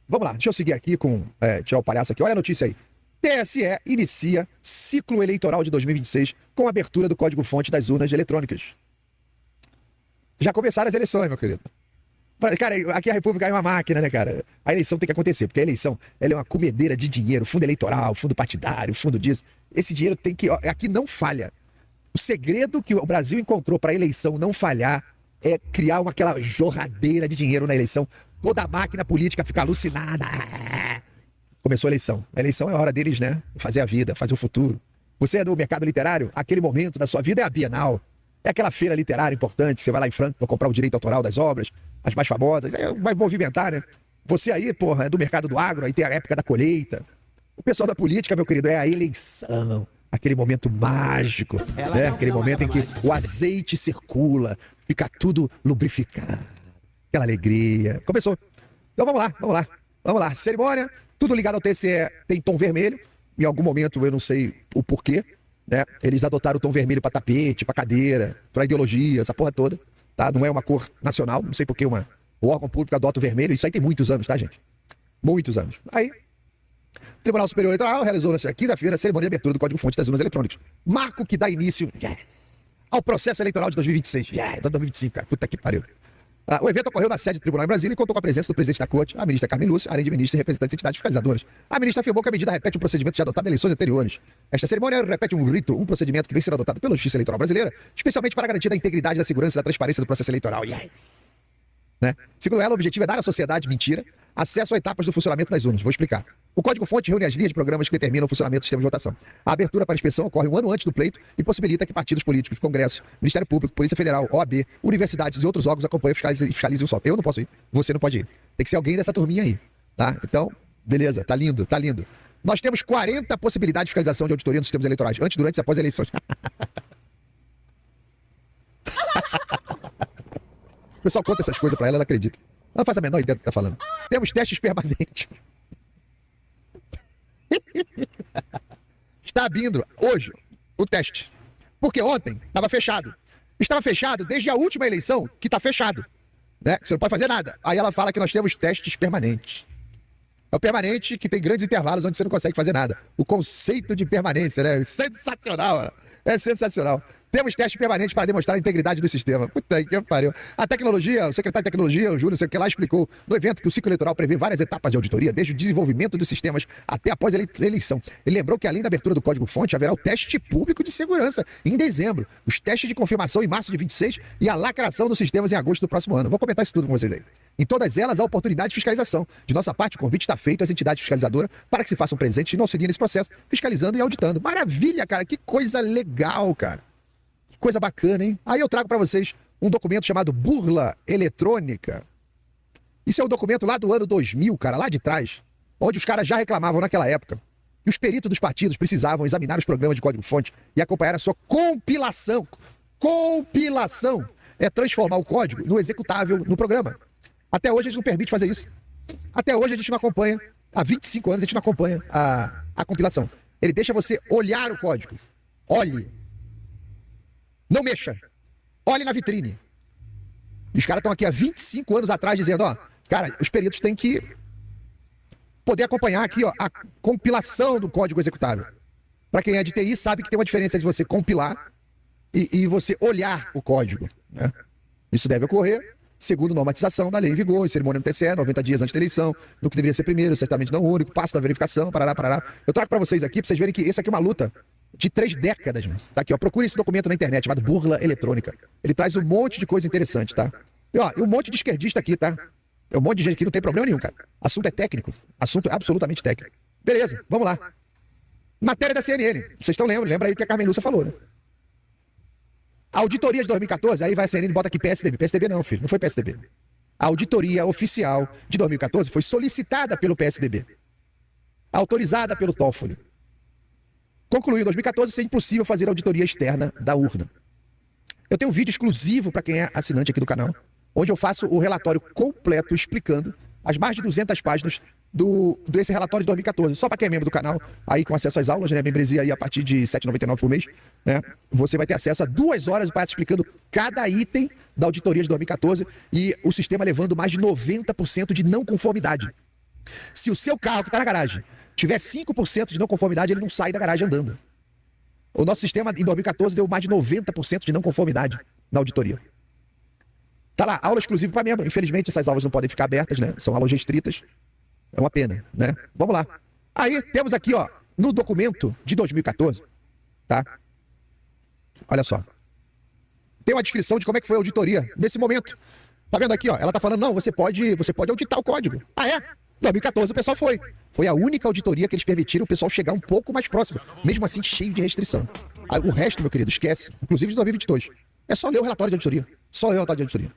Vamos lá, deixa eu seguir aqui com... tirar o palhaço aqui. Olha a notícia aí. TSE inicia ciclo eleitoral de 2026 com abertura do código-fonte das urnas eletrônicas. Já começaram as eleições, meu querido. Cara, aqui a República é uma máquina, né, cara? A eleição tem que acontecer, porque a eleição ela é uma comedeira de dinheiro, fundo eleitoral, fundo partidário, fundo disso. Esse dinheiro tem que... Aqui não falha. O segredo que o Brasil encontrou para a eleição não falhar é criar aquela jorradeira de dinheiro na eleição. Toda a máquina política fica alucinada. Começou a eleição. A eleição é a hora deles, né? Fazer a vida, fazer o futuro. Você é do mercado literário? Aquele momento da sua vida é a Bienal. É aquela feira literária importante. Você vai lá em Frankfurt comprar o direito autoral das obras, as mais famosas. Vai movimentar, né? Você aí, porra, é do mercado do agro, aí tem a época da colheita. O pessoal da política, meu querido, é a eleição. Aquele momento mágico, né? Aquele momento em que o azeite circula, fica tudo lubrificado. Aquela alegria. Começou. Então vamos lá. Cerimônia, tudo ligado ao TSE tem tom vermelho. Em algum momento, eu não sei o porquê, né? Eles adotaram o tom vermelho para tapete, para cadeira, para ideologia, essa porra toda, tá? Não é uma cor nacional, não sei porquê o órgão público adota o vermelho. Isso aí tem muitos anos, tá, gente? Muitos anos. Aí, o Tribunal Superior Eleitoral realizou nesta quinta-feira a cerimônia de abertura do Código-Fonte das urnas eletrônicas. Marco que dá início ao processo eleitoral de 2026. 2025, cara. Puta que pariu. O evento ocorreu na sede do Tribunal em Brasília e contou com a presença do presidente da Corte, a ministra Carmen Lúcia, além de ministros e representantes de entidades fiscalizadoras. A ministra afirmou que a medida repete um procedimento já adotado em eleições anteriores. Esta cerimônia repete um rito, um procedimento que vem sendo adotado pela Justiça Eleitoral Brasileira, especialmente para garantir a integridade, da segurança e da transparência do processo eleitoral. Né? Segundo ela, o objetivo é dar à sociedade, mentira, acesso a etapas do funcionamento das urnas. Vou explicar. O Código-Fonte reúne as linhas de programas que determinam o funcionamento do sistema de votação. A abertura para inspeção ocorre um ano antes do pleito e possibilita que partidos políticos, Congresso, Ministério Público, Polícia Federal, OAB, universidades e outros órgãos acompanhem e fiscalizem o software. Eu não posso ir, você não pode ir. Tem que ser alguém dessa turminha aí, tá? Então, beleza, tá lindo, tá lindo. Nós temos 40 possibilidades de fiscalização de auditoria nos sistemas eleitorais, antes, durante e após as eleições. O pessoal conta essas coisas pra ela não acredita. Ela não faz a menor ideia do que tá falando. Temos testes permanentes. Está abrindo hoje o teste. Porque ontem estava fechado. Estava fechado desde a última eleição, que está fechado. Né? Você não pode fazer nada. Aí ela fala que nós temos testes permanentes. É o permanente que tem grandes intervalos onde você não consegue fazer nada. O conceito de permanência, né? Sensacional. É sensacional. Temos testes permanentes para demonstrar a integridade do sistema. Puta que pariu. A tecnologia, o secretário de tecnologia, o Júlio, sei o que lá, explicou no evento que o ciclo eleitoral prevê várias etapas de auditoria, desde o desenvolvimento dos sistemas até após a eleição. Ele lembrou que além da abertura do código-fonte, haverá o teste público de segurança em dezembro, os testes de confirmação em março de 26 e a lacração dos sistemas em agosto do próximo ano. Vou comentar isso tudo com vocês aí. Em todas elas, há oportunidade de fiscalização. De nossa parte, o convite está feito às entidades fiscalizadoras para que se façam presentes e não auxiliem nesse processo, fiscalizando e auditando. Maravilha, cara. Que coisa legal, cara. Coisa bacana, hein? Aí eu trago para vocês um documento chamado Burla Eletrônica. Isso é um documento lá do ano 2000, cara, lá de trás, onde os caras já reclamavam naquela época. E os peritos dos partidos precisavam examinar os programas de código-fonte e acompanhar a sua compilação. Compilação é transformar o código no executável no programa. Até hoje a gente não permite fazer isso. Até hoje a gente não acompanha, há 25 anos a gente não acompanha a compilação. Ele deixa você olhar o código. Olhe. Não mexa. Olhe na vitrine. E os caras estão aqui há 25 anos atrás dizendo, ó, cara, os peritos têm que poder acompanhar aqui, ó, a compilação do código executável. Para quem é de TI sabe que tem uma diferença de você compilar e você olhar o código, né? Isso deve ocorrer segundo normatização da lei em vigor, cerimônia no TSE, 90 dias antes da eleição, no que deveria ser primeiro, certamente não único, passo da verificação, parará. Eu trago para vocês aqui, para vocês verem que esse aqui é uma luta de 3 décadas, mano. Tá aqui, ó. Procure esse documento na internet, chamado Burla Eletrônica. Ele traz um monte de coisa interessante, tá? E, ó, e um monte de esquerdista aqui, tá? É um monte de gente aqui, não tem problema nenhum, cara. Assunto é técnico. Assunto é absolutamente técnico. Beleza, vamos lá. Matéria da CNN. Vocês estão lembrando? Lembra aí o que a Carmen Lúcia falou, né? A auditoria de 2014, aí vai a CNN e bota aqui PSDB. PSDB não, filho, não foi PSDB. A auditoria oficial de 2014 foi solicitada pelo PSDB. Autorizada pelo Toffoli. Concluiu em 2014 ser impossível fazer auditoria externa da urna. Eu tenho um vídeo exclusivo para quem é assinante aqui do canal, onde eu faço o relatório completo explicando as mais de 200 páginas desse relatório de 2014. Só para quem é membro do canal, aí com acesso às aulas, né? Membresia aí a partir de R$ 7,99 por mês, né? Você vai ter acesso a 2 horas para explicando cada item da auditoria de 2014 e o sistema levando mais de 90% de não conformidade. Se o seu carro que está na garagem tiver 5% de não conformidade, ele não sai da garagem andando. O nosso sistema em 2014 deu mais de 90% de não conformidade na auditoria. Tá lá, aula exclusiva para membro. Infelizmente essas aulas não podem ficar abertas, né? São aulas restritas. É uma pena, né? Vamos lá. Aí temos aqui, ó, no documento de 2014, tá? Olha só. Tem uma descrição de como é que foi a auditoria nesse momento. Tá vendo aqui, ó? Ela tá falando, não, você pode auditar o código. Ah, é? Em 2014 o pessoal foi. Foi a única auditoria que eles permitiram o pessoal chegar um pouco mais próximo. Mesmo assim, cheio de restrição. Aí, o resto, meu querido, esquece. Inclusive de 2022. É só ler o relatório de auditoria. Só ler o relatório de auditoria.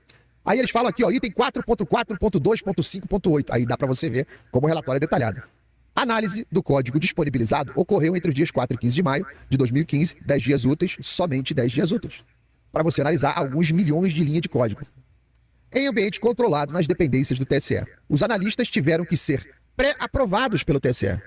Aí eles falam aqui, ó, item 4.4.2.5.8. Aí dá pra você ver como o relatório é detalhado. A análise do código disponibilizado ocorreu entre os dias 4 e 15 de maio de 2015, 10 dias úteis, somente 10 dias úteis, para você analisar alguns milhões de linhas de código. Em ambiente controlado nas dependências do TSE, os analistas tiveram que ser pré-aprovados pelo TSE,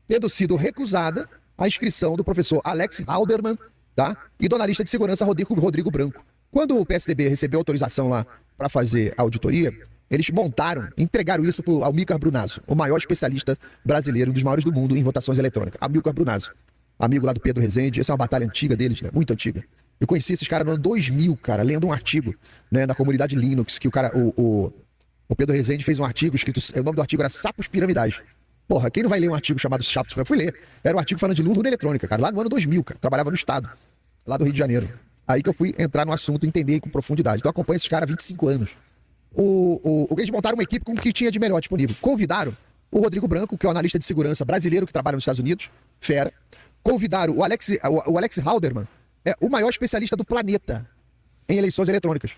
tendo sido recusada a inscrição do professor Alex Halderman, tá? E do analista de segurança Rodrigo Branco. Quando o PSDB recebeu autorização lá para fazer a auditoria, eles entregaram isso para o Amilcar Brunazzo, o maior especialista brasileiro, um dos maiores do mundo em votações eletrônicas. Amilcar Brunazzo, amigo lá do Pedro Rezende. Essa é uma batalha antiga deles, né? Muito antiga. Eu conheci esses caras no ano 2000, cara, lendo um artigo, né, na comunidade Linux, que o Pedro Rezende fez um artigo escrito, o nome do artigo era Sapos Piramidais. Porra, quem não vai ler um artigo chamado Sapos Piramidais? Fui ler. Era um artigo falando de urna eletrônica, cara, lá no ano 2000, cara. Trabalhava no Estado, lá do Rio de Janeiro. Aí que eu fui entrar no assunto e entender com profundidade. Então eu acompanho esses caras há 25 anos. Eles montaram uma equipe com o que tinha de melhor disponível. Convidaram o Rodrigo Branco, que é um analista de segurança brasileiro que trabalha nos Estados Unidos, fera. Convidaram o Alex Halderman, o maior especialista do planeta em eleições eletrônicas.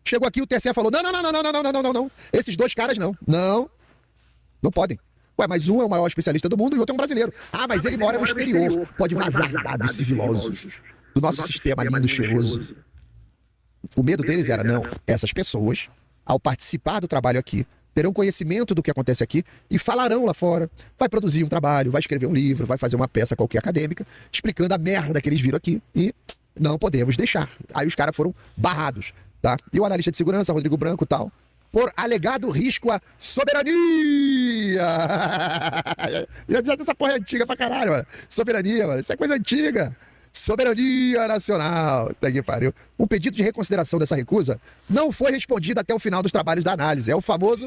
Chegou aqui, o TSE falou, não. Esses dois caras não podem. Ué, mas um é o maior especialista do mundo e o outro é um brasileiro. Ah, mas ele mora no exterior. Pode vazar dados sigilosos do nosso sistema lindo, cheiroso. O medo deles era, não, essas pessoas, ao participar do trabalho aqui, terão conhecimento do que acontece aqui e falarão lá fora. Vai produzir um trabalho, vai escrever um livro, vai fazer uma peça qualquer acadêmica, explicando a merda que eles viram aqui e não podemos deixar. Aí os caras foram barrados, tá? E o analista de segurança, Rodrigo Branco e tal, por alegado risco à soberania. Essa porra é antiga pra caralho, mano. Soberania, mano. Isso é coisa antiga. Soberania nacional. Tá que pariu. Um pedido de reconsideração dessa recusa não foi respondido até o final dos trabalhos da análise. É o famoso...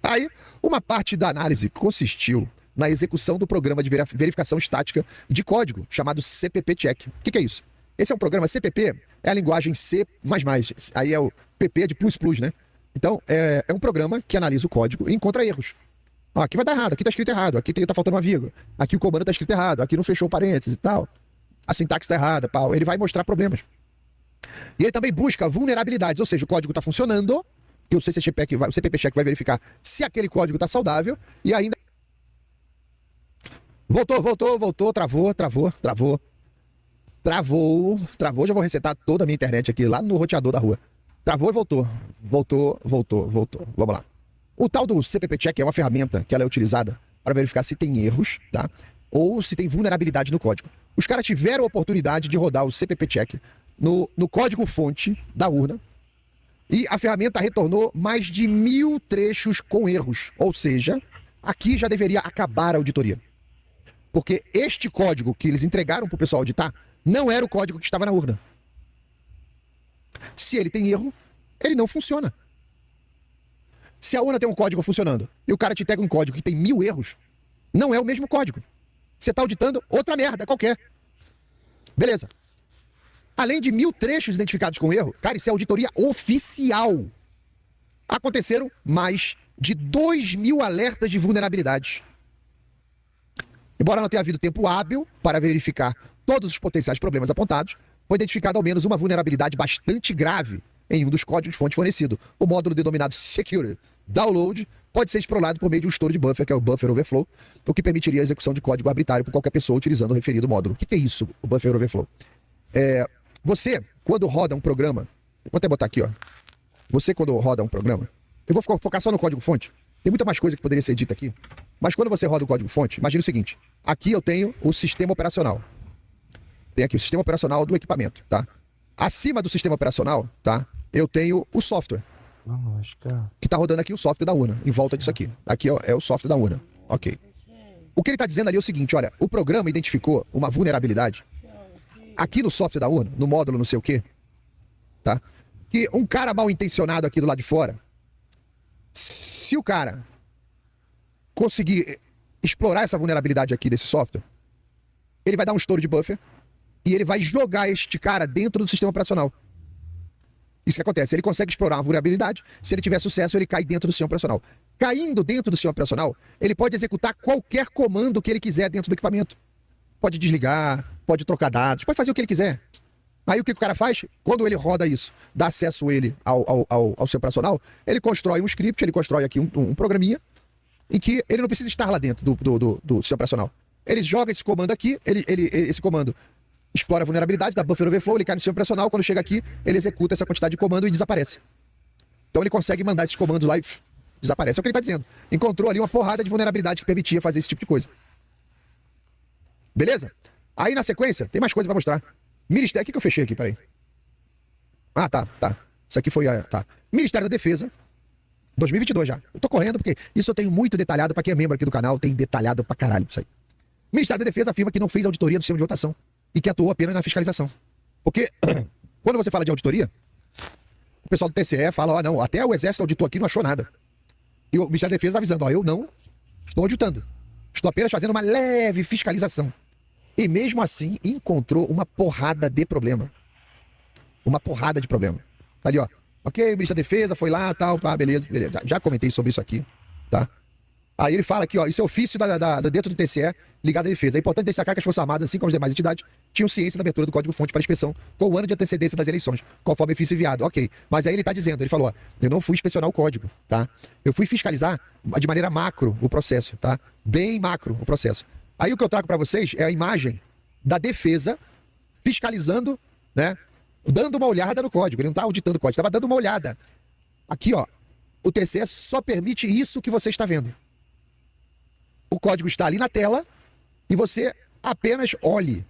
Aí, uma parte da análise consistiu na execução do programa de verificação estática de código, chamado CPP Check. O que é isso? Esse é um programa CPP, é a linguagem C++. Aí é o PP de plus, né? Então, é um programa que analisa o código e encontra erros. Ó, aqui vai dar errado, aqui tá escrito errado, aqui tá faltando uma vírgula, aqui o comando tá escrito errado, aqui não fechou parênteses e tal, a sintaxe tá errada, pau. Ele vai mostrar problemas. E ele também busca vulnerabilidades, ou seja, o código tá funcionando, e o CPP Check vai verificar se aquele código tá saudável, e ainda... Voltou, travou, já vou resetar toda a minha internet aqui, lá no roteador da rua. Travou e voltou, vamos lá. O tal do CPP Check é uma ferramenta que ela é utilizada para verificar se tem erros, tá? Ou se tem vulnerabilidade no código. Os caras tiveram a oportunidade de rodar o CPP Check no código-fonte da urna e a ferramenta retornou mais de 1000 trechos com erros. Ou seja, aqui já deveria acabar a auditoria. Porque este código que eles entregaram para o pessoal auditar não era o código que estava na urna. Se ele tem erro, ele não funciona. Se a urna tem um código funcionando e o cara te entrega um código que tem 1000 erros, não é o mesmo código. Você está auditando outra merda qualquer. Beleza. Além de 1000 trechos identificados com erro, cara, isso é auditoria oficial. Aconteceram mais de 2000 alertas de vulnerabilidades. Embora não tenha havido tempo hábil para verificar todos os potenciais problemas apontados, foi identificada ao menos uma vulnerabilidade bastante grave em um dos códigos-fonte fornecido. O módulo denominado Secure Download pode ser explorado por meio de um estouro de buffer, que é o Buffer Overflow, o que permitiria a execução de código arbitrário por qualquer pessoa utilizando o referido módulo. O que é isso, o Buffer Overflow? Você, quando roda um programa... Vou até botar aqui, ó. Você, quando roda um programa... Eu vou focar só no código-fonte. Tem muita mais coisa que poderia ser dita aqui. Mas quando você roda o código-fonte, imagina o seguinte. Aqui eu tenho o sistema operacional. Tem aqui o sistema operacional do equipamento, tá? acima do sistema operacional, tá? Eu tenho o software. Que está rodando aqui o software da UNA, em volta disso aqui. Aqui é o software da UNA. Ok. O que ele está dizendo ali é o seguinte, olha, o programa identificou uma vulnerabilidade aqui no software da UNA, no módulo não sei o quê, tá? Que um cara mal intencionado aqui do lado de fora, se o cara conseguir explorar essa vulnerabilidade aqui desse software, ele vai dar um estouro de buffer e ele vai jogar este cara dentro do sistema operacional. Isso que acontece, ele consegue explorar uma vulnerabilidade, se ele tiver sucesso, ele cai dentro do sistema operacional. Caindo dentro do sistema operacional, ele pode executar qualquer comando que ele quiser dentro do equipamento. Pode desligar, pode trocar dados, pode fazer o que ele quiser. Aí o que o cara faz? Quando ele roda isso, dá acesso ele ao sistema operacional, ele constrói um script, ele constrói aqui um programinha, em que ele não precisa estar lá dentro do sistema operacional. Ele joga esse comando aqui, esse comando explora a vulnerabilidade, dá buffer overflow, ele cai no sistema operacional, quando chega aqui, ele executa essa quantidade de comando e desaparece. Então ele consegue mandar esses comandos lá e desaparece. É o que ele está dizendo. Encontrou ali uma porrada de vulnerabilidade que permitia fazer esse tipo de coisa. Beleza? Aí na sequência, tem mais coisa para mostrar. Ministério, o que eu fechei aqui? Peraí. Ah, tá. Isso aqui foi tá. Ministério da Defesa, 2022 já. Eu tô correndo porque isso eu tenho muito detalhado, para quem é membro aqui do canal, tem detalhado pra caralho isso aí. Ministério da Defesa afirma que não fez auditoria do sistema de votação e que atuou apenas na fiscalização. Porque quando você fala de auditoria, o pessoal do TCE fala, ó, não, até o Exército auditou aqui e não achou nada. E o Ministério da Defesa está avisando, ó, eu não estou auditando. Estou apenas fazendo uma leve fiscalização. E mesmo assim, encontrou uma porrada de problema. Uma porrada de problema. Tá ali, ó. Ok, o Ministério da Defesa foi lá, tal, pá, beleza. Já comentei sobre isso aqui, tá? Aí ele fala aqui, ó, isso é ofício dentro do TCE ligado à defesa. É importante destacar que as Forças Armadas, assim como as demais entidades, tinham ciência da abertura do código-fonte para inspeção com o ano de antecedência das eleições, conforme ofício enviado. Ok, mas aí ele está dizendo, ele falou, ó, eu não fui inspecionar o código, tá? Eu fui fiscalizar de maneira macro o processo, tá? Bem macro o processo. Aí o que eu trago para vocês é a imagem da defesa fiscalizando, né? Dando uma olhada no código. Ele não está auditando o código, estava dando uma olhada. Aqui, ó, o TCE só permite isso que você está vendo. O código está ali na tela e você apenas olhe.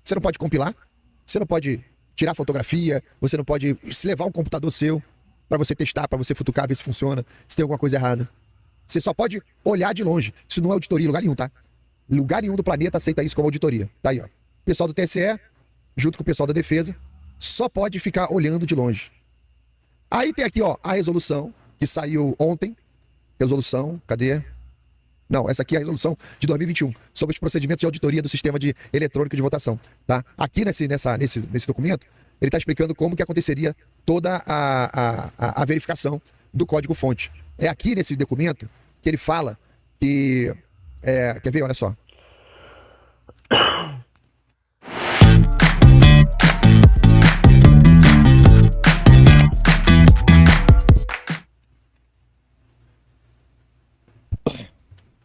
Você não pode compilar, você não pode tirar fotografia, você não pode levar um computador seu para você testar, para você futucar, ver se funciona, se tem alguma coisa errada. Você só pode olhar de longe. Isso não é auditoria em lugar nenhum, tá? Lugar nenhum do planeta aceita isso como auditoria. Tá aí, ó. O pessoal do TSE, junto com o pessoal da defesa, só pode ficar olhando de longe. Aí tem aqui, ó, a resolução que saiu ontem. Resolução, cadê? Não, essa aqui é a resolução de 2021, sobre os procedimentos de auditoria do sistema eletrônico de votação. Tá? Aqui nesse documento, ele está explicando como que aconteceria toda a verificação do código-fonte. É aqui nesse documento que ele fala que... quer ver? Olha só.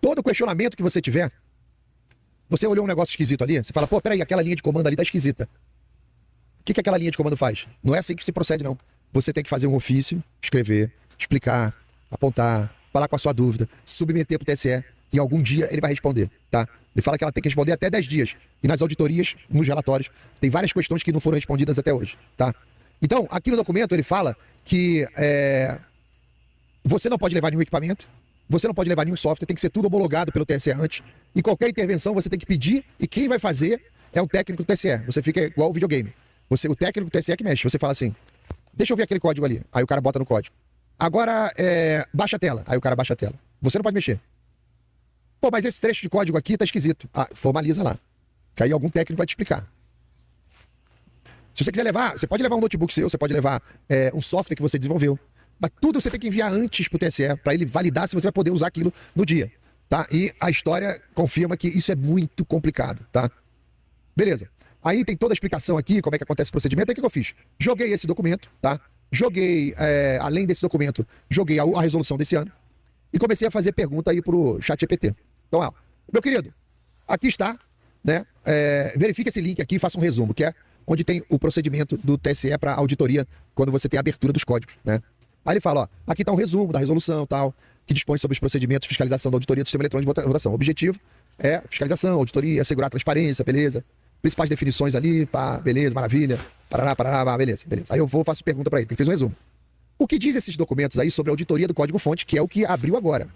Todo questionamento que você tiver, você olhou um negócio esquisito ali, você fala, pô, peraí, aquela linha de comando ali tá esquisita. O que aquela linha de comando faz? Não é assim que se procede, não. Você tem que fazer um ofício, escrever, explicar, apontar, falar com a sua dúvida, submeter pro TSE, e algum dia ele vai responder, tá? Ele fala que ela tem que responder até 10 dias. E nas auditorias, nos relatórios, tem várias questões que não foram respondidas até hoje, tá? Então, aqui no documento ele fala que você não pode levar nenhum equipamento, você não pode levar nenhum software, tem que ser tudo homologado pelo TSE antes. E qualquer intervenção você tem que pedir, e quem vai fazer é um técnico do TSE. Você fica igual o videogame. O técnico do TSE que mexe. Você fala assim, deixa eu ver aquele código ali. Aí o cara bota no código. Agora, baixa a tela. Aí o cara baixa a tela. Você não pode mexer. Pô, mas esse trecho de código aqui tá esquisito. Ah, formaliza lá. Que aí algum técnico vai te explicar. Se você quiser levar, você pode levar um notebook seu, você pode levar um software que você desenvolveu. Mas tudo você tem que enviar antes pro TSE, para ele validar se você vai poder usar aquilo no dia, tá? E a história confirma que isso é muito complicado, tá? Beleza. Aí tem toda a explicação aqui, como é que acontece o procedimento. Aí o que eu fiz? Joguei esse documento, tá? Joguei, além desse documento, joguei a resolução desse ano e comecei a fazer pergunta aí pro ChatGPT. Então, ó, meu querido, aqui está, né? Verifique esse link aqui e faça um resumo, que é onde tem o procedimento do TSE para auditoria quando você tem a abertura dos códigos, né? Aí ele fala, ó, aqui está um resumo da resolução tal, que dispõe sobre os procedimentos de fiscalização da auditoria do sistema eletrônico de votação. O objetivo é fiscalização, auditoria, assegurar a transparência, beleza? principais definições ali, pá, beleza, maravilha, parará, beleza. Aí eu faço pergunta para ele, ele fez um resumo. O que diz esses documentos aí sobre a auditoria do código-fonte, que é o que abriu agora.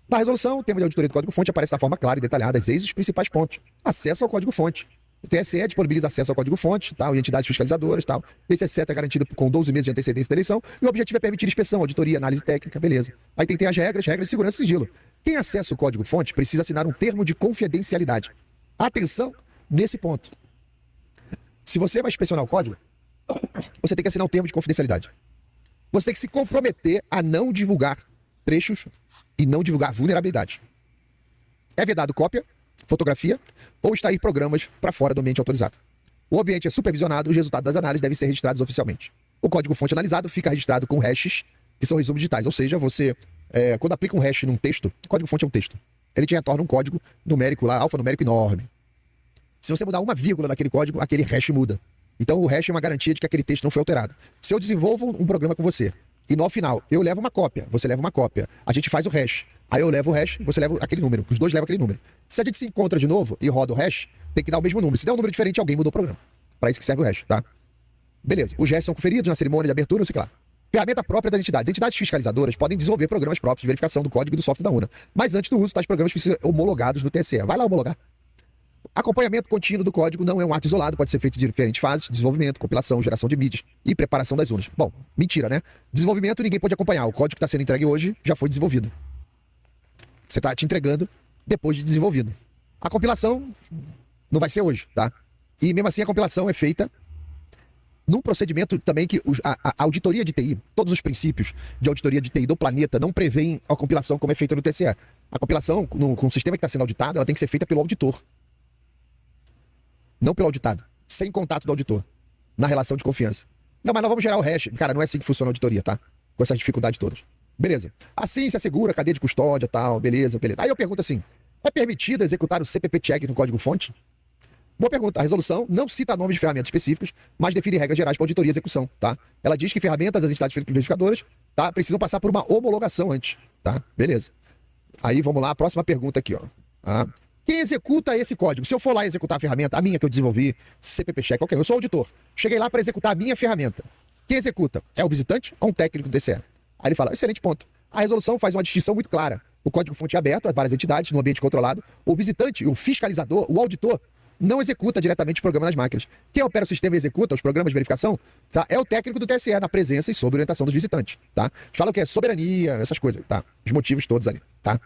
Na resolução, o tema de auditoria do código-fonte aparece da forma clara e detalhada, eis os principais pontos. Acesso ao código-fonte. O TSE disponibiliza acesso ao código-fonte, tal, e entidades fiscalizadoras, tal. Esse acesso é garantido com 12 meses de antecedência da eleição, e o objetivo é permitir inspeção, auditoria, análise técnica, beleza. Aí tem as regras de segurança e sigilo. Quem acessa o código-fonte precisa assinar um termo de confidencialidade. Atenção nesse ponto. Se você vai inspecionar o código, você tem que assinar um termo de confidencialidade. Você tem que se comprometer a não divulgar trechos e não divulgar vulnerabilidade. É vedado cópia, fotografia ou extrair programas para fora do ambiente autorizado. O ambiente é supervisionado, os resultados das análises devem ser registrados oficialmente. O código-fonte analisado fica registrado com hashes, que são resumos digitais. Ou seja, você, quando aplica um hash num texto, o código-fonte é um texto. Ele te retorna um código numérico lá, alfanumérico enorme. Se você mudar uma vírgula naquele código, aquele hash muda. Então o hash é uma garantia de que aquele texto não foi alterado. Se eu desenvolvo um programa com você, e no final eu levo uma cópia, você leva uma cópia, a gente faz o hash, aí eu levo o hash, você leva aquele número, os dois levam aquele número. Se a gente se encontra de novo e roda o hash, tem que dar o mesmo número. Se der um número diferente, alguém mudou o programa. Para isso que serve o hash, tá? Beleza. Os hashes são conferidos na cerimônia de abertura, não sei o que lá. Ferramenta própria das entidades. Entidades fiscalizadoras podem desenvolver programas próprios de verificação do código e do software da UNA. Mas antes do uso, tais programas precisam ser homologados no TSE. Vai lá homologar. Acompanhamento contínuo do código não é um ato isolado, pode ser feito de diferentes fases: desenvolvimento, compilação, geração de mídias e preparação das urnas. Bom, mentira, né? Desenvolvimento ninguém pode acompanhar. O código que está sendo entregue hoje já foi desenvolvido. Você está te entregando depois de desenvolvido. A compilação não vai ser hoje, tá? E mesmo assim a compilação é feita num procedimento também que a auditoria de TI, todos os princípios de auditoria de TI do planeta não prevêem a compilação como é feita no TSE. A compilação, com o sistema que está sendo auditado, ela tem que ser feita pelo auditor. Não pelo auditado. Sem contato do auditor. Na relação de confiança. Não, mas nós vamos gerar o hash. Cara, não é assim que funciona a auditoria, tá? Com essas dificuldades todas. Beleza. Assim se assegura a cadeia de custódia, tal, beleza. Aí eu pergunto assim, é permitido executar o CPP check no código-fonte? Boa pergunta. A resolução não cita nomes de ferramentas específicas, mas define regras gerais para auditoria e execução, tá? Ela diz que ferramentas das entidades verificadoras, tá, precisam passar por uma homologação antes, tá? Beleza. Aí vamos lá, a próxima pergunta aqui, ó. Tá? Quem executa esse código? Se eu for lá executar a ferramenta, a minha que eu desenvolvi, CPP check, ok, eu sou auditor. Cheguei lá para executar a minha ferramenta. Quem executa? É o visitante ou um técnico do TSE? Aí ele fala, excelente ponto. A resolução faz uma distinção muito clara. O código-fonte é aberto a várias entidades, no ambiente controlado. O visitante, o fiscalizador, o auditor, não executa diretamente o programa nas máquinas. Quem opera o sistema e executa os programas de verificação, tá, é o técnico do TSE, na presença e sob orientação dos visitantes, tá? A gente fala o que é soberania, essas coisas, tá? Os motivos todos ali, tá?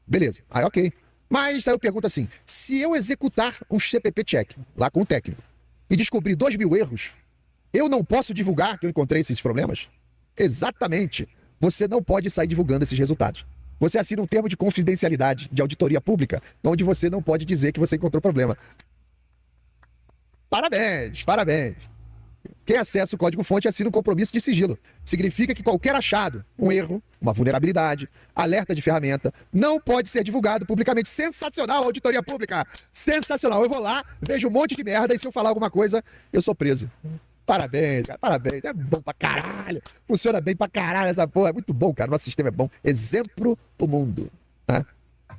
Beleza. Aí, ok. Mas aí eu pergunto assim, se eu executar um CPP check lá com o técnico e descobrir 2.000 erros, eu não posso divulgar que eu encontrei esses problemas? Exatamente. Você não pode sair divulgando esses resultados. Você assina um termo de confidencialidade de auditoria pública, onde você não pode dizer que você encontrou problema. Parabéns, parabéns. Quem acessa o código-fonte assina um compromisso de sigilo. Significa que qualquer achado, um erro, uma vulnerabilidade, alerta de ferramenta, não pode ser divulgado publicamente. Sensacional, auditoria pública! Sensacional. Eu vou lá, vejo um monte de merda e se eu falar alguma coisa, eu sou preso. Parabéns, cara, parabéns. É bom pra caralho. Funciona bem pra caralho essa porra. É muito bom, cara. Nosso sistema é bom. Exemplo do mundo. Tá?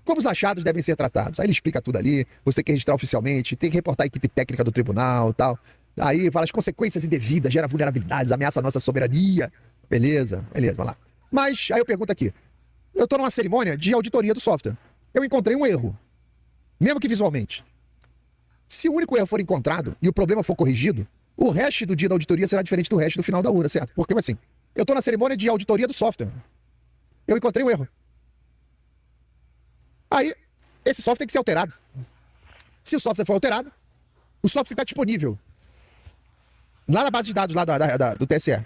Como os achados devem ser tratados? Aí ele explica tudo ali. Você tem que registrar oficialmente, tem que reportar a equipe técnica do tribunal e tal. Aí fala as consequências indevidas, gera vulnerabilidades, ameaça a nossa soberania. Beleza, beleza, vai lá. Mas aí eu pergunto aqui. Eu tô numa cerimônia de auditoria do software. Eu encontrei um erro. Mesmo que visualmente. Se o único erro for encontrado e o problema for corrigido, o hash do dia da auditoria será diferente do hash do final da urna, certo? Porque assim, eu tô na cerimônia de auditoria do software. Eu encontrei um erro. Aí, esse software tem que ser alterado. Se o software for alterado, o software está disponível lá na base de dados lá do TSE.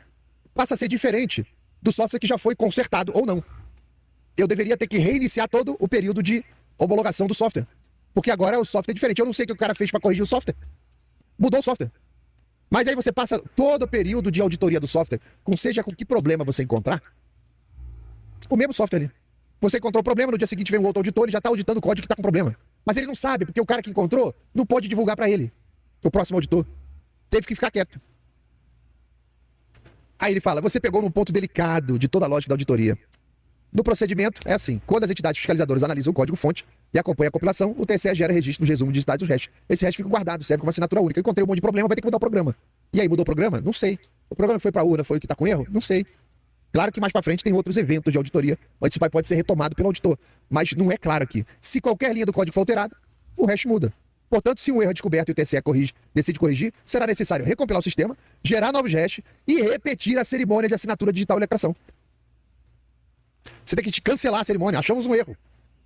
Passa a ser diferente do software que já foi consertado ou não. Eu deveria ter que reiniciar todo o período de homologação do software. Porque agora o software é diferente. Eu não sei o que o cara fez para corrigir o software. Mudou o software. Mas aí você passa todo o período de auditoria do software, seja com que problema você encontrar, o mesmo software ali. Você encontrou o problema, no dia seguinte vem um outro auditor e já está auditando o código que está com problema. Mas ele não sabe, porque o cara que encontrou não pode divulgar para ele. O próximo auditor teve que ficar quieto. Aí ele fala, você pegou num ponto delicado de toda a lógica da auditoria. No procedimento, é assim, quando as entidades fiscalizadoras analisam o código-fonte, e acompanha a compilação, o TSE gera registro, resumo de dados dos hashes. Esse hash fica guardado, serve como assinatura única. Eu encontrei um monte de problema, vai ter que mudar o programa. E aí, mudou o programa? Não sei. O programa que foi para a urna foi o que está com erro? Não sei. Claro que mais para frente tem outros eventos de auditoria, onde isso pode ser retomado pelo auditor. Mas não é claro aqui. Se qualquer linha do código for alterada, o hash muda. Portanto, se um erro é descoberto e o TSE decide corrigir, será necessário recompilar o sistema, gerar novos hashes e repetir a cerimônia de assinatura digital e lacração. Você tem que cancelar a cerimônia. Achamos um erro.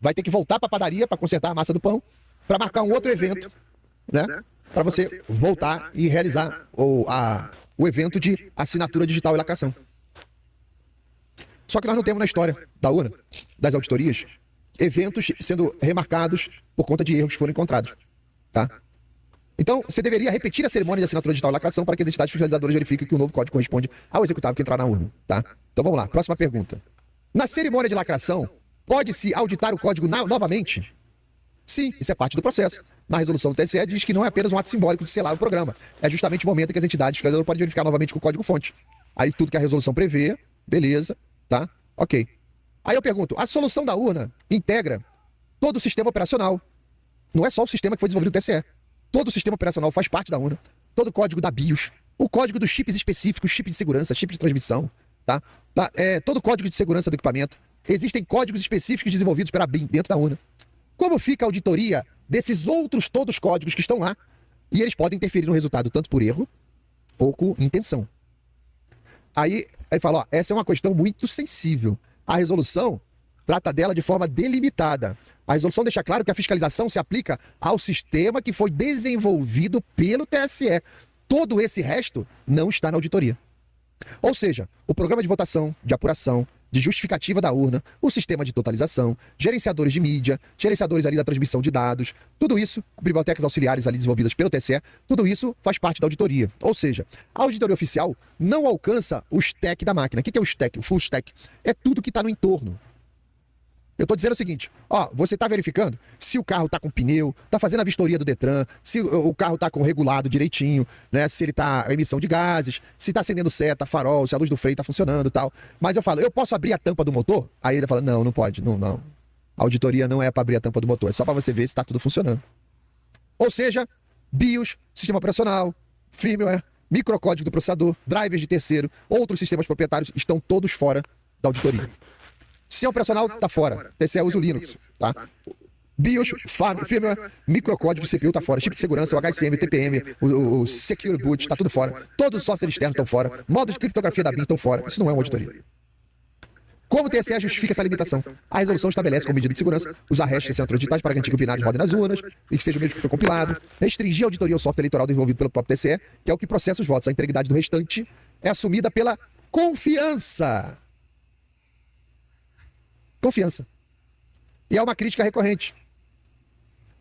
Vai ter que voltar para a padaria para consertar a massa do pão, para marcar um outro evento, né? Para você voltar e realizar o evento de assinatura digital e lacração. Só que nós não temos na história da urna, das auditorias, eventos sendo remarcados por conta de erros que foram encontrados. Tá? Então, você deveria repetir a cerimônia de assinatura digital e lacração para que as entidades fiscalizadoras verifiquem que o novo código corresponde ao executável que entrar na urna. Tá? Então vamos lá, próxima pergunta. Na cerimônia de lacração, pode-se auditar o código novamente? Sim, isso é parte do processo. Na resolução do TSE diz que não é apenas um ato simbólico de selar o programa. É justamente o momento em que as entidades fiscalizadoras podem verificar novamente com o código-fonte. Aí tudo que a resolução prevê, beleza, tá? Ok. Aí eu pergunto, a solução da urna integra todo o sistema operacional. Não é só o sistema que foi desenvolvido no TSE. Todo o sistema operacional faz parte da urna. Todo o código da BIOS, o código dos chips específicos, chip de segurança, chip de transmissão, tá? Todo o código de segurança do equipamento. Existem códigos específicos desenvolvidos pela BIM dentro da urna. Como fica a auditoria desses outros todos os códigos que estão lá? E eles podem interferir no resultado tanto por erro ou com intenção. Aí ele fala, ó, essa é uma questão muito sensível. A resolução trata dela de forma delimitada. A resolução deixa claro que a fiscalização se aplica ao sistema que foi desenvolvido pelo TSE. Todo esse resto não está na auditoria. Ou seja, o programa de votação, de apuração, de justificativa da urna, o sistema de totalização, gerenciadores de mídia, gerenciadores ali da transmissão de dados, tudo isso, bibliotecas auxiliares ali desenvolvidas pelo TSE, tudo isso faz parte da auditoria. Ou seja, a auditoria oficial não alcança o stack da máquina. O que é o stack? O full stack? É tudo que está no entorno. Eu estou dizendo o seguinte, ó, você está verificando se o carro está com pneu, está fazendo a vistoria do Detran, se o carro está com regulado direitinho, né? Se ele está emissão de gases, se está acendendo seta, farol, se a luz do freio está funcionando e tal. Mas eu falo, eu posso abrir a tampa do motor? Aí ele fala, não, não pode, não. A auditoria não é para abrir a tampa do motor, é só para você ver se está tudo funcionando. Ou seja, BIOS, sistema operacional, firmware, microcódigo do processador, drivers de terceiro, outros sistemas proprietários estão todos fora da auditoria. Sistema operacional está fora. TSE usa o Linux, tá? BIOS, firmware, microcódigo do CPU está fora. Chip de segurança, o HSM, o TPM, o Secure Boot, está tudo fora. Todos os softwares externos estão fora. Modos de criptografia da BIM estão fora. Isso não é uma auditoria. Como o TSE justifica essa limitação? A resolução estabelece como medida de segurança usar hashes de assinaturas digitais para garantir que o binário rode nas urnas e que seja o mesmo que foi compilado. Restringir a auditoria ao software eleitoral desenvolvido pelo próprio TSE, que é o que processa os votos. A integridade do restante é assumida pela confiança. Confiança. E é uma crítica recorrente.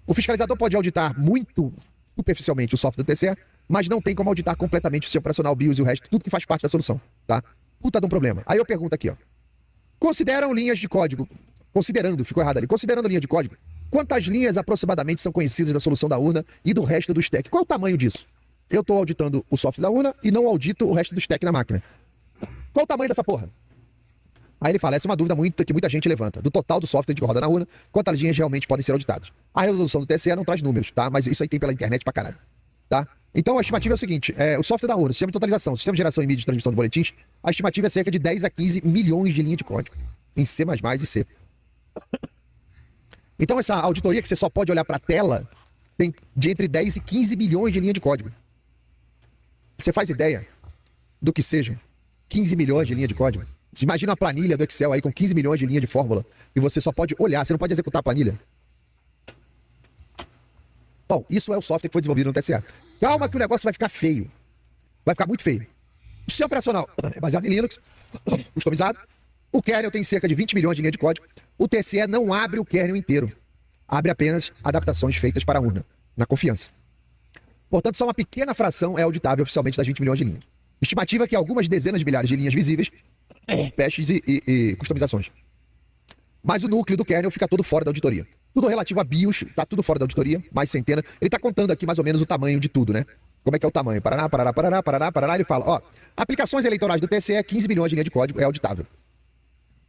O fiscalizador pode auditar muito superficialmente o software do TSE, mas não tem como auditar completamente o sistema operacional, BIOS e o resto, tudo que faz parte da solução, tá? Puta de um problema. Aí eu pergunto aqui, ó. Consideram linhas de código, ficou errado ali, considerando linha de código, quantas linhas aproximadamente são conhecidas da solução da urna e do resto do stack? Qual é o tamanho disso? Eu estou auditando o software da urna e não audito o resto do stack na máquina. Qual o tamanho dessa porra? Aí ele fala, essa é uma dúvida que muita gente levanta. Do total do software que roda na urna, quantas linhas realmente podem ser auditadas? A resolução do TSE não traz números, tá? Mas isso aí tem pela internet pra caralho, tá? Então a estimativa é o seguinte, o software da urna, o sistema de totalização, o sistema de geração e mídia de transmissão de boletins, a estimativa é cerca de 10 a 15 milhões de linhas de código, em C++ e C. Então essa auditoria que você só pode olhar pra tela, tem de entre 10 e 15 milhões de linhas de código. Você faz ideia do que sejam 15 milhões de linhas de código? Você imagina uma planilha do Excel aí com 15 milhões de linhas de fórmula e você só pode olhar, você não pode executar a planilha. Bom, isso é o software que foi desenvolvido no TSE. Calma que o negócio vai ficar feio. Vai ficar muito feio. O sistema operacional é baseado em Linux, customizado. O kernel tem cerca de 20 milhões de linhas de código. O TSE não abre o kernel inteiro. Abre apenas adaptações feitas para a urna, na confiança. Portanto, só uma pequena fração é auditável oficialmente das 20 milhões de linhas. Estimativa é que algumas dezenas de milhares de linhas visíveis, patches e customizações. Mas o núcleo do kernel fica todo fora da auditoria. Tudo relativo a BIOS, tá tudo fora da auditoria, mais centenas. Ele tá contando aqui mais ou menos o tamanho de tudo, né? Como é que é o tamanho? Paraná, Paraná, Paraná, Paraná, Paraná. Ele fala, ó, aplicações eleitorais do TSE, 15 milhões de linha de código, é auditável.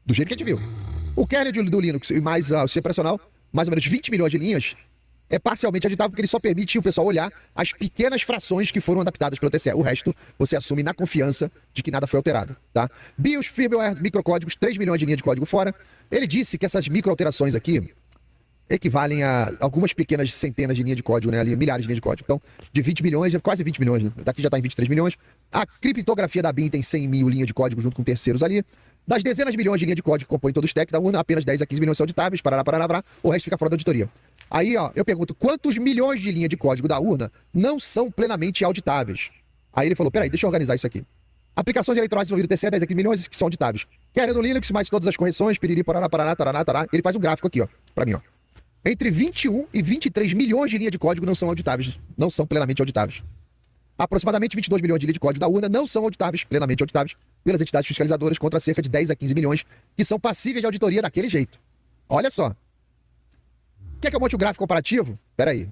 Do jeito que a gente viu. O kernel do Linux e mais o sistema operacional, mais ou menos 20 milhões de linhas, é parcialmente auditável porque ele só permite o pessoal olhar as pequenas frações que foram adaptadas pelo TCE. O resto, você assume na confiança de que nada foi alterado, tá? BIOS, firmware, microcódigos, 3 milhões de linhas de código fora. Ele disse que essas microalterações aqui equivalem a algumas pequenas centenas de linhas de código, né? Ali, milhares de linhas de código. Então, de 20 milhões, quase 20 milhões, né? Daqui já está em 23 milhões. A criptografia da BIM tem 100 mil linhas de código junto com terceiros ali. Das dezenas de milhões de linhas de código que compõem todo o stack da UNA, apenas 10 a 15 milhões são auditáveis, parará, o resto fica fora da auditoria. Aí, ó, eu pergunto, quantos milhões de linhas de código da UNA não são plenamente auditáveis? Aí ele falou, peraí, deixa eu organizar isso aqui. Aplicações eletrônicas desenvolvidas TCE, 10 a 15 milhões que são auditáveis. Kernel do Linux, mais todas as correções, piriri, parará, tarará. Ele faz um gráfico aqui, ó, pra mim, ó. Entre 21 e 23 milhões de linhas de código não são auditáveis, não são plenamente auditáveis. Aproximadamente 22 milhões de linhas de código da UNA não são auditáveis, plenamente auditáveis, pelas entidades fiscalizadoras contra cerca de 10 a 15 milhões que são passíveis de auditoria daquele jeito. Olha só. Quer que eu monte um gráfico comparativo? Peraí.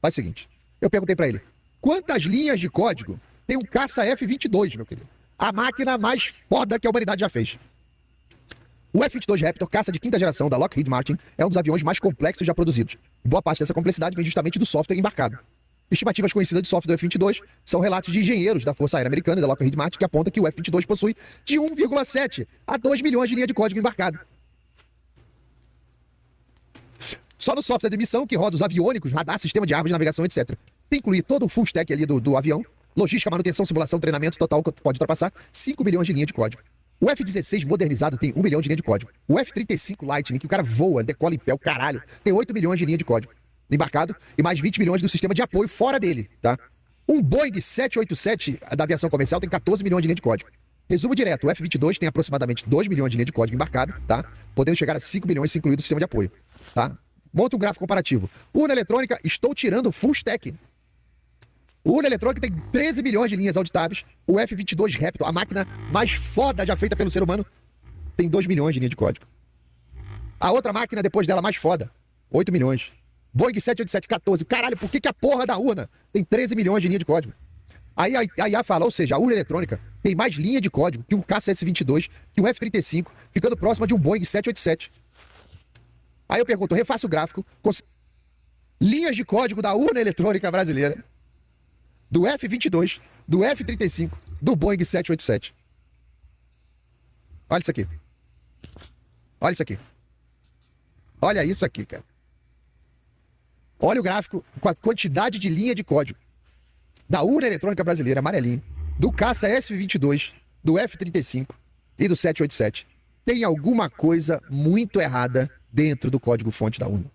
Faz o seguinte. Eu perguntei pra ele, quantas linhas de código tem um caça F-22, meu querido? A máquina mais foda que a humanidade já fez. O F-22 Raptor, caça de quinta geração da Lockheed Martin, é um dos aviões mais complexos já produzidos. E boa parte dessa complexidade vem justamente do software embarcado. Estimativas conhecidas de software do F-22 são relatos de engenheiros da Força Aérea Americana e da Lockheed Martin que apontam que o F-22 possui de 1,7 a 2 milhões de linhas de código embarcado. Só no software de missão, que roda os aviônicos, radar, sistema de armas de navegação, etc. Sem incluir todo o full stack ali do avião, logística, manutenção, simulação, treinamento, total, pode ultrapassar 5 milhões de linhas de código. O F-16 modernizado tem 1 milhão de linha de código. O F-35 Lightning, que o cara voa, decola em pé, o caralho, tem 8 milhões de linha de código embarcado e mais 20 milhões do sistema de apoio fora dele, tá? Um Boeing 787 da aviação comercial tem 14 milhões de linha de código. Resumo direto, o F-22 tem aproximadamente 2 milhões de linha de código embarcado, tá? Podendo chegar a 5 milhões se incluído o sistema de apoio, tá? Monta um gráfico comparativo. Urna eletrônica, estou tirando full stack. O Urna eletrônica tem 13 milhões de linhas auditáveis. O F-22 Raptor, a máquina mais foda já feita pelo ser humano, tem 2 milhões de linha de código. A outra máquina depois dela mais foda, 8 milhões. Boeing 787, 14. Caralho, por que a porra da urna tem 13 milhões de linha de código? Aí a IA fala, ou seja, a urna eletrônica tem mais linha de código que um K-722, que um F-35, ficando próxima de um Boeing 787. Aí eu pergunto, refaça o gráfico, linhas de código da urna eletrônica brasileira, do F-22, do F-35, do Boeing 787. Olha isso aqui. Olha isso aqui. Olha isso aqui, cara. Olha o gráfico com a quantidade de linha de código da urna eletrônica brasileira, amarelinho, do caça F-22, do F-35 e do 787. Tem alguma coisa muito errada dentro do código-fonte da urna,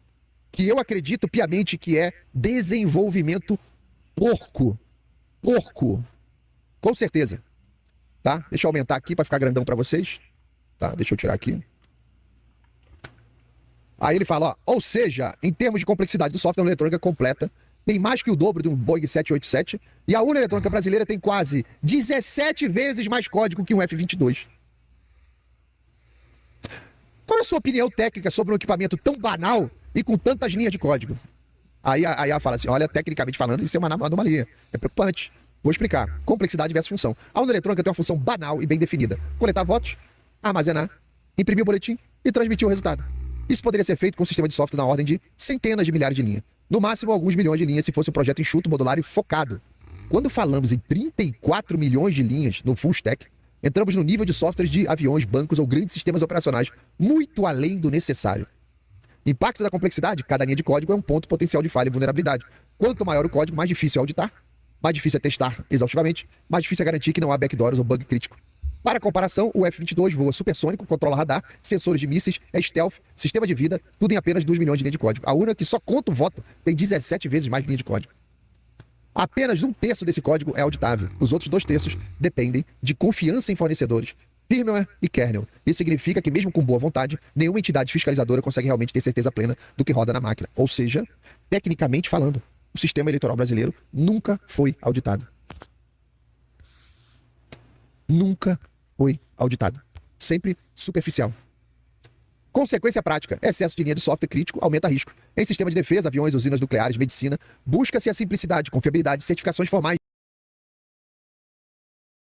que eu acredito piamente que é desenvolvimento porco. Com certeza. Tá? Deixa eu aumentar aqui para ficar grandão para vocês. Tá? Deixa eu tirar aqui. Aí ele fala, ó, ou seja, em termos de complexidade do software, a urna eletrônica completa tem mais que o dobro de um Boeing 787 e a urna eletrônica brasileira tem quase 17 vezes mais código que um F-22. Qual é a sua opinião técnica sobre um equipamento tão banal e com tantas linhas de código? Aí a IA fala assim, olha, tecnicamente falando, isso é uma anomalia. É preocupante. Vou explicar. Complexidade versus função. A urna eletrônica tem uma função banal e bem definida. Coletar votos, armazenar, imprimir o boletim e transmitir o resultado. Isso poderia ser feito com um sistema de software na ordem de centenas de milhares de linhas. No máximo, alguns milhões de linhas se fosse um projeto enxuto, modular e focado. Quando falamos em 34 milhões de linhas no full stack, entramos no nível de softwares de aviões, bancos ou grandes sistemas operacionais, muito além do necessário. Impacto da complexidade, cada linha de código é um ponto potencial de falha e vulnerabilidade. Quanto maior o código, mais difícil é auditar, mais difícil é testar exaustivamente, mais difícil é garantir que não há backdoors ou bug crítico. Para comparação, o F-22 voa supersônico, controla radar, sensores de mísseis, é stealth, sistema de vida, tudo em apenas 2 milhões de linhas de código. A urna, que só conta o voto, tem 17 vezes mais linha de código. Apenas 1/3 desse código é auditável. Os outros 2/3 dependem de confiança em fornecedores, firmware e kernel. Isso significa que, mesmo com boa vontade, nenhuma entidade fiscalizadora consegue realmente ter certeza plena do que roda na máquina. Ou seja, tecnicamente falando, o sistema eleitoral brasileiro nunca foi auditado. Nunca foi auditado. Sempre superficial. Consequência prática. Excesso de linha de software crítico aumenta risco. Em sistema de defesa, aviões, usinas nucleares, medicina, busca-se a simplicidade, confiabilidade, certificações formais